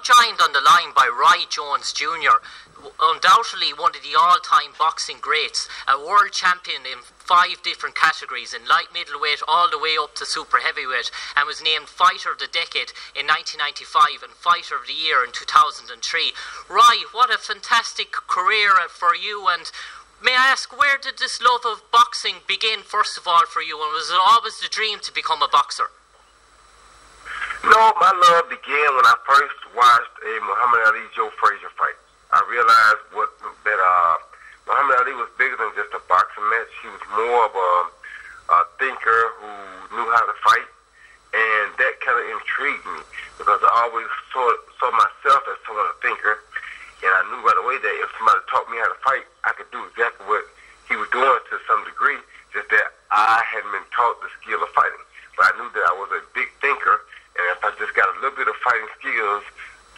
joined on the line by Roy Jones Jr., undoubtedly one of the all-time boxing greats, a world champion in 5 different categories, in light middleweight all the way up to super heavyweight, and was named Fighter of the Decade in 1995 and Fighter of the Year in 2003. Roy, what a fantastic career for you, and may I ask, where did this love of boxing begin first of all for you, and was it always the dream to become a boxer? No, my love began when I first watched a Muhammad Ali Joe Frazier fight. I realized that Muhammad Ali was bigger than just a boxing match. He was more of a thinker who knew how to fight, and that kind of intrigued me because I always saw myself as someone a thinker, and I knew right away that if somebody taught me how to fight, I could do exactly what he was doing to some degree, just that I hadn't been taught the skill of fighting. But I knew that I was a big thinker, and if I just got a little bit of fighting skills,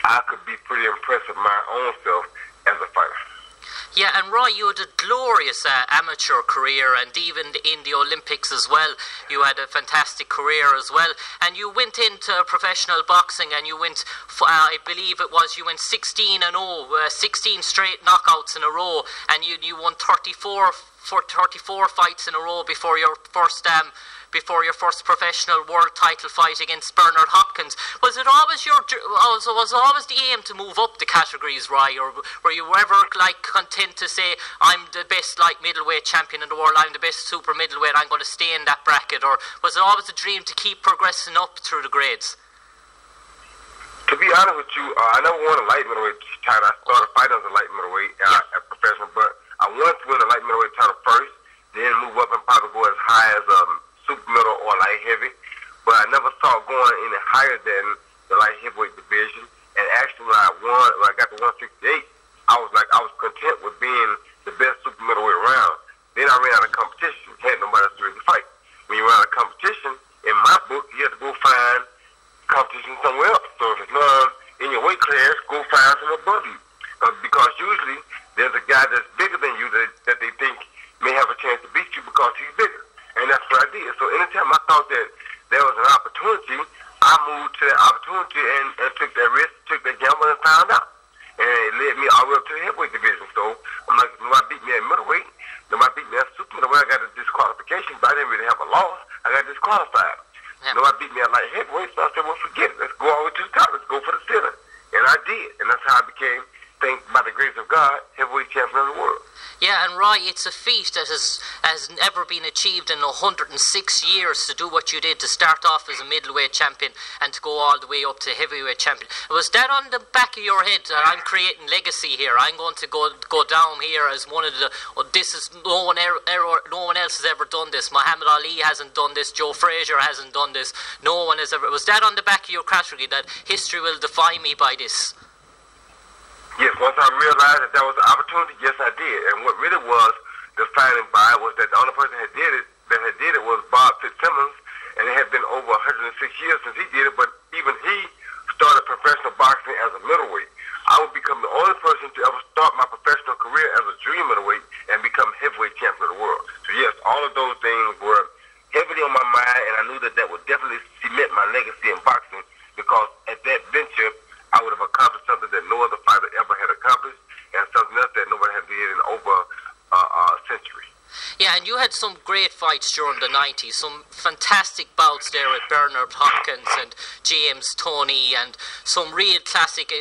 I could be pretty impressed with my own self as a fighter. Yeah, and Roy, you had a glorious amateur career, and even in the Olympics as well, you had a fantastic career as well. And you went into professional boxing, and you went, I believe it was, you went 16-0, 16 straight knockouts in a row, and you won 34 fights in a row before your first professional world title fight against Bernard Hopkins. Was it always the aim to move up the categories, Roy, or were you ever content to say, I'm the best middleweight champion in the world, I'm the best super middleweight, I'm going to stay in that bracket, or was it always a dream to keep progressing up through the grades? To be honest with you, I never won a light middleweight title. I started fighting as a light middleweight at professional, but I wanted to win a light middleweight title first, then move up and probably go as high as super middle or light heavy, but I never saw going any higher than the light heavyweight division. And actually, when I got to 168, I was content with being the best super middleweight around. Then I ran out of competition. Had nobody else to really fight. When you run out of competition, in my book, you have to go find competition somewhere else. So if it's none in your weight class, go find someone above you. Because usually there's a guy that's bigger than you that they think may have a chance to beat you because he's bigger. And that's what I did. So anytime I thought that there was an opportunity, I moved to that opportunity and took that risk, took that gamble, and found out. And it led me all the way up to the heavyweight division. So I'm like, nobody beat me at middleweight, nobody beat me at super middleweight. I got a disqualification, but I didn't really have a loss. I got disqualified. Yeah. Nobody beat me at light heavyweight, so I said, well, forget it. Let's go all the way to the top. Let's go for the ceiling. And I did. And that's how I became, by the grace of God, heavyweight champion of the world. Yeah, and Roy, it's a feat that has never been achieved in 106 years, to do what you did, to start off as a middleweight champion and to go all the way up to heavyweight champion. Was that on the back of your head that I'm creating legacy here? I'm going to go down here as one of the. No one else has ever done this. Muhammad Ali hasn't done this. Joe Frazier hasn't done this. No one has ever. Was that on the back of your category, that history will define me by this? Yes, once I realized that was an opportunity, yes, I did. And what really was defining by was that the only person that had did it was Bob Fitzsimmons, and it had been over 106 years since he did it, but even he started professional boxing as a middleweight. I would become the only person to ever start my professional career as a junior middleweight and become heavyweight champion of the world. So yes, all of those things were heavily on my mind, and I knew that would definitely cement my legacy in boxing, because at that venture, I would have accomplished something that no other fighter ever had accomplished, and something else that nobody had did in over a century. Yeah, and you had some great fights during the 90s, some fantastic bouts there with Bernard Hopkins and James Toney, and some real classic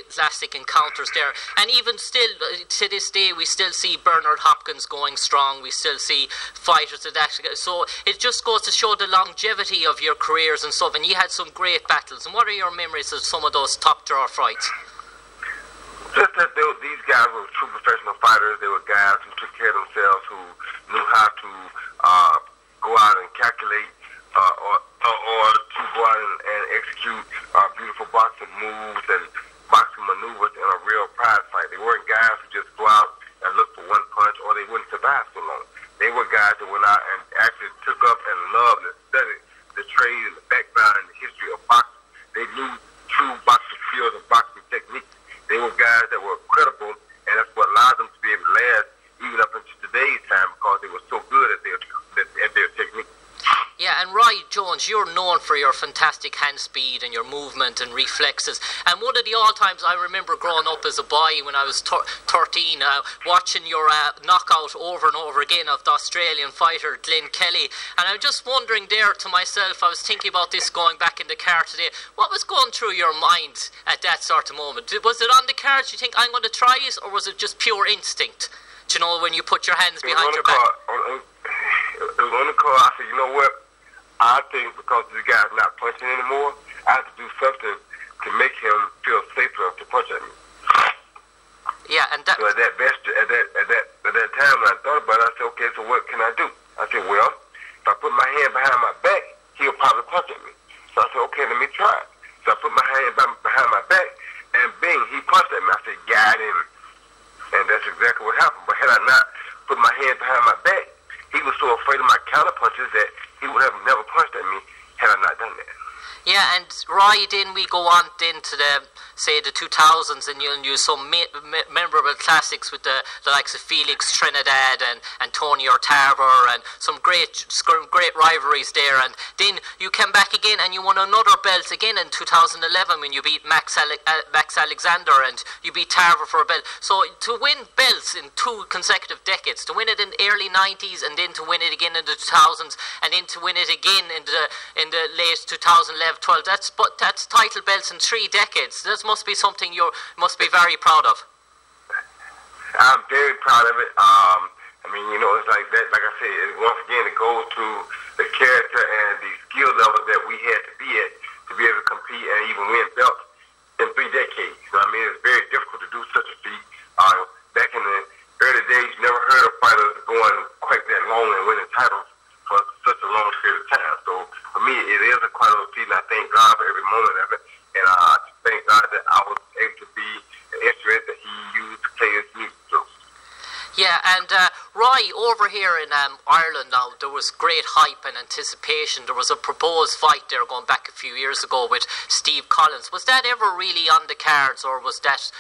encounters there. And even still, to this day, we still see Bernard Hopkins going strong. We still see fighters that actually. So it just goes to show the longevity of your careers and stuff. And you had some great battles. And what are your memories of some of those top draw fights? Just that these guys were true professional fighters. They were guys who took care of themselves, who knew how to go out and calculate or to go out and execute beautiful boxing moves and boxing maneuvers in a real prize fight. They weren't guys who just go out and look for one punch, or they wouldn't survive so long. They were guys that went out and actually took up and loved and studied the trade and the background and the history of boxing. They knew true boxing skills and boxing techniques. They were guys that were credible, and that's what allowed them to be able to last even up into today's time, because they were so good at their technique. Yeah, and Roy Jones, Jones, you're known for your fantastic hand speed and your movement and reflexes. And one of the all-times I remember growing up as a boy when I was 13, watching your knockout over and over again of the Australian fighter Glenn Kelly. And I'm just wondering there to myself, I was thinking about this going back in the car today, what was going through your mind at that sort of moment? Was it on the cards, you think, I'm going to try it, or was it just pure instinct? Do you know, when you put your hands behind your back? It was on the call. I said, you know what? I think because this guy's not punching anymore, I have to do something to make him feel safe enough to punch at me. Yeah, and that. So at that time when I thought about it, I said, okay, so what can I do? I said, well, if I put my hand behind my back, he'll probably punch at me. So I said, okay, let me try it. So I put my hand behind my back, and bing, he punched at me. I said, got him. And that's exactly what happened. But had I not put my hand behind my back, he was so afraid of my counter punches that he would have never punched at me had I not done that. Yeah, and Roy, then we go on then to the 2000s, and you'll use some memorable classics with the likes of Felix Trinidad and Tony Tarver, and some great rivalries there. And then you came back again and you won another belt again in 2011 when you beat Max Alexander, and you beat Tarver for a belt. So to win belts in 2 consecutive decades, to win it in the early 90s and then to win it again in the 2000s and then to win it again in the late 2011 12, that's title belts in 3 decades. That must be something you must be very proud of. I'm very proud of it. I mean, you know, it's like that. Like I said, once again, it goes to the character and the skill level that we had to be at to be able to compete and even win belts in 3 decades. You know what I mean? It's very difficult to do such a feat. Back in the early days, you never heard of fighters going quite that long and winning titles for such a long period of time. So for me, it is a quite a feat, and I thank God for every moment of it. And I thank God that I was able to be an instrument that he used to play his music through. Yeah, and Roy, over here in Ireland now, there was great hype and anticipation. There was a proposed fight there going back a few years ago with Steve Collins. Was that ever really on the cards, or was that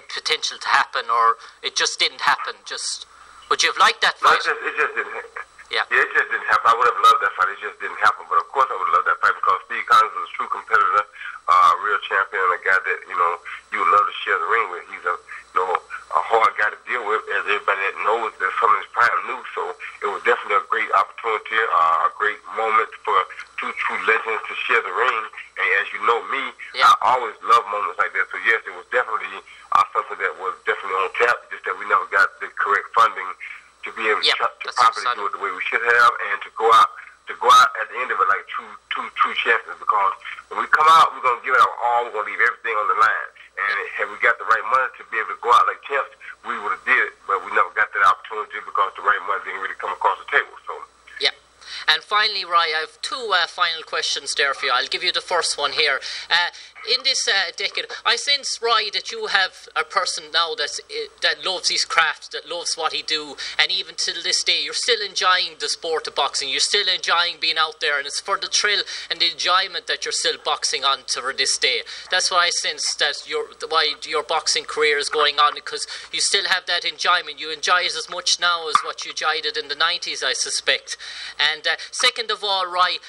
potential to happen, or it just didn't happen? Would you have liked that fight? No, it just didn't happen. Yeah, it just didn't happen. I would have loved that fight. It just didn't happen. But of course, I would have loved that fight because Steve Collins is a true competitor, a real champion, and a guy that you would love to share the ring with. He's a hard guy to deal with, as everybody that knows that some of his prime knew. So it was definitely a great opportunity, a great moment for 2 true legends to share the ring. And as you know me, I always love moments like that. So yes, it was definitely something that was definitely on tap. Just that we never got the correct funding to be able to properly do it the way we should have, and to go out at the end of it like true champions. Because when we come out, we're gonna give it our all. We're gonna leave everything on the line. And had we got the right money to be able to go out like champs, we would have did it. But we never got that opportunity because the right money didn't really come across the table. So. Yeah. And finally, Roy, I have 2 final questions there for you. I'll give you the first one here. In this decade, I sense, Roy, that you have a person now that loves his craft, that loves what he do, and even till this day, you're still enjoying the sport of boxing. You're still enjoying being out there, and it's for the thrill and the enjoyment that you're still boxing on to this day. That's why I sense that why your boxing career is going on, because you still have that enjoyment. You enjoy it as much now as what you enjoyed it in the 90s, I suspect. And second of all, Roy,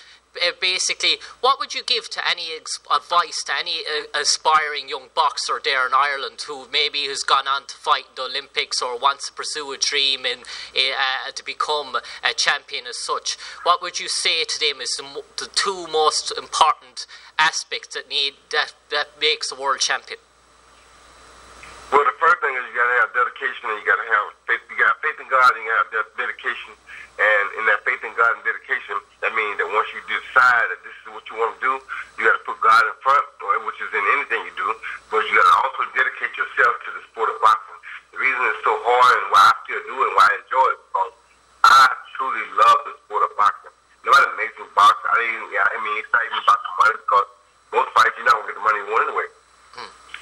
basically, what would you give to any advice to any aspiring young boxer there in Ireland who maybe has gone on to fight in the Olympics or wants to pursue a dream to become a champion as such? What would you say to them is the 2 most important aspects that makes a world champion? Well, the first thing is you got to have dedication, and you got to have faith. You got faith in God, and you got to have dedication. And in that faith in God and dedication, that means that once you decide that this is what you want to do, you got to put God in front, which is in anything you do. But you got to also dedicate yourself to the sport of boxing. The reason it's so hard and why I still do it and why I enjoy it is because I truly love the sport of boxing. Nobody's an amazing boxer. I mean, it's not even about the money, because most fights you're not gonna get the money you want anyway.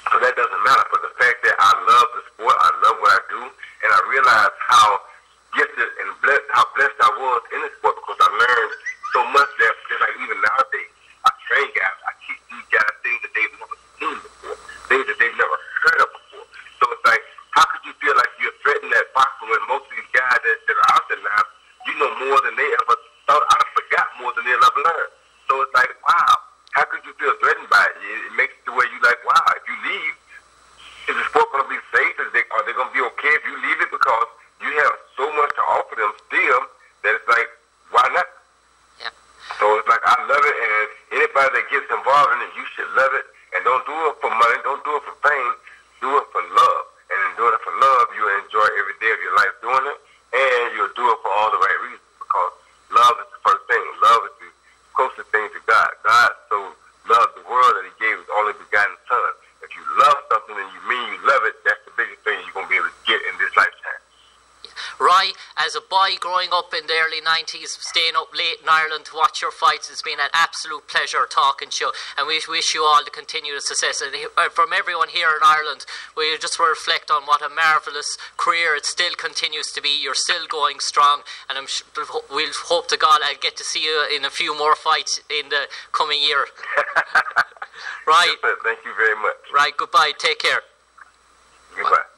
So that doesn't matter. But the fact that I love the sport, I love what I do, and I realize how gifted and how blessed I was in the sport, because I learned so much that just like even nowadays, I train guys, I teach these guys things that they've never seen before, things that they've never heard of before. So it's like, how could you feel like you're threatening that boxing when most of these guys that are out there now, you know more than they ever thought? I forgot more than they'll ever learn. every day of your life doing it, and you'll do it for all the right reasons, because love is the first thing. Love is the closest thing to God. God so loved the world that he gave his only begotten son. If you love something and you mean you love it, that's the biggest thing you're going to be able to get in this lifetime. Roy, as a boy growing up in the early 90s, staying up late in Ireland to watch your fights, it's been an absolute pleasure talking to you, and we wish you all the continued success. And from everyone here in Ireland, we just reflect on what a marvellous career it still continues to be. You're still going strong, and we'll hope to God I'll get to see you in a few more fights in the coming year. Right. Yes, sir. Thank you very much. Right, goodbye, take care. Goodbye.